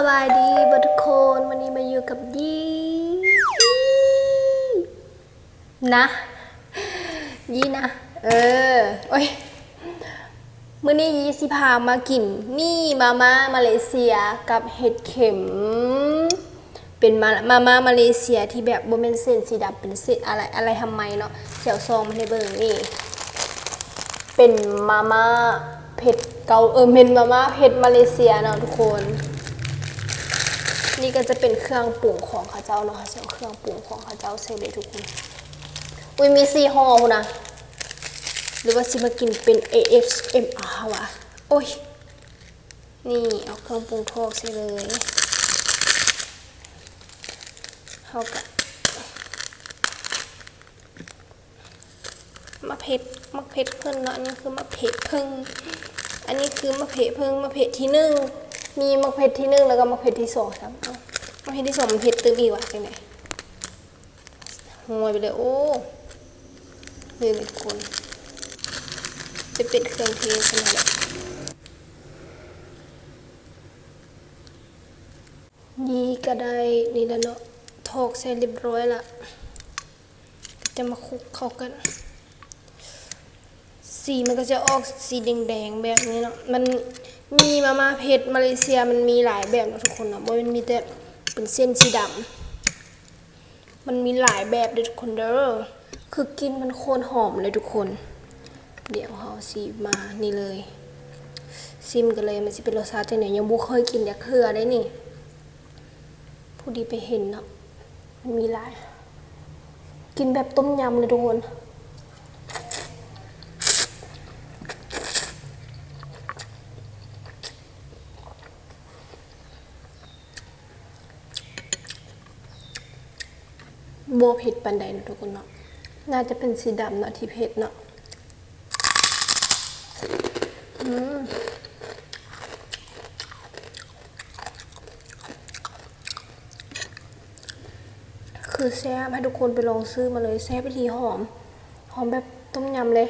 บายดีบทุกคนวันนี้มาอยู่กับนะยี่นะโอ้ยมื้อนี้ยี่สิพามากินนี่มาม่ามาเลเซียกับเห็ดเข็มเป็นมาม่ามาเลเซียที่แบบบ่แม่นเส้นสีดำเป็นเส้นอะไรทำไมเนาะเสี่ยวซองมาให้เบิ่งนี่เป็นมาม่าเผ็ดเกาเป็นมาม่าเผ็ดมาเลเซียเนาะทุกคนนี่ก็จะเป็นเครื่องปรุงของข้าเจ้าเนาะเสี่ยวเครื่องปรุงของข้าเจ้าใส่เลยทุกคนอุ้ยมี4ห่อพุ่นนะหรือว่าสิมากินเป็น ASMR วะโอ้ยนี่เอาเครื่องปรุงทอดใส่เลยเข้ากับมะเผ็ดเพิ่นเนาะนี่คือมะเผ็ดเพิ่งอันนี้คือมะเผ็ดเพิ่งมะเผ็ดที่1มีมะเผ็ดที่1แล้วก็มะเผ็ดที่2ครับมะเผ็ดที่2มันเผ็ดตึมอีกว่ะจังได๋ห่วยไปเลยโอ้นี่ทุกคนจะเป็นเครื่องเทศขนาดนี้ก็ได้นี่แล้วเนาะทอกเสร็จเรียบร้อยละจะมาคลุกเข้ากันสีมันก็จะออกสีแดงๆแบบนี้เนาะมันมีมาม่าเผ็ดมาเลเซียมันมีหลายแบบนะทุกคนเนาะมันมีแต่เป็นเส้นสีดำมันมีหลายแบบเลยทุกคนเด้อคือกินมันโคตรหอมเลยทุกคนเดี๋ยวเขาซีมานี่เลยซิมกันเลยมันสิเป็นรสชาติจังไหนยังบ่เคยกินอยากเทื่อได้นี่ผู้ดีไปเห็นเนาะมันมีหลายกินแบบต้มยำเลยทุกคนโบเผ็ดปันใดนะทุกคนเนาะน่าจะเป็นสีดำเนาะที่เผ็ดเนาะคือแซ่บให้ทุกคนไปลองซื้อมาเลยแซ่บวิธีหอมแบบต้มยำเลย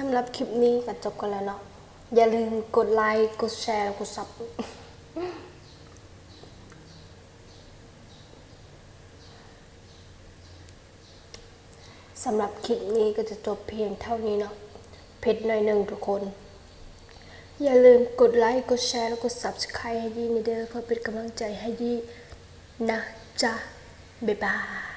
สำหรับคลิปนี้ก็จบกันแล้วเนาะอย่าลืมกดไลค์กดแชร์กดซับสำหรับคลิปนี้ก็จะจบเพียงเท่านี้เนาะเผ็ดหน่อยหนึ่งทุกคนอย่าลืมกดไลค์กดแชร์แล้วกด Subscribe ให้ดีนี่เด้อเพื่อเป็นกำลังใจให้ดีนะจ๊ะบ๊ายบาย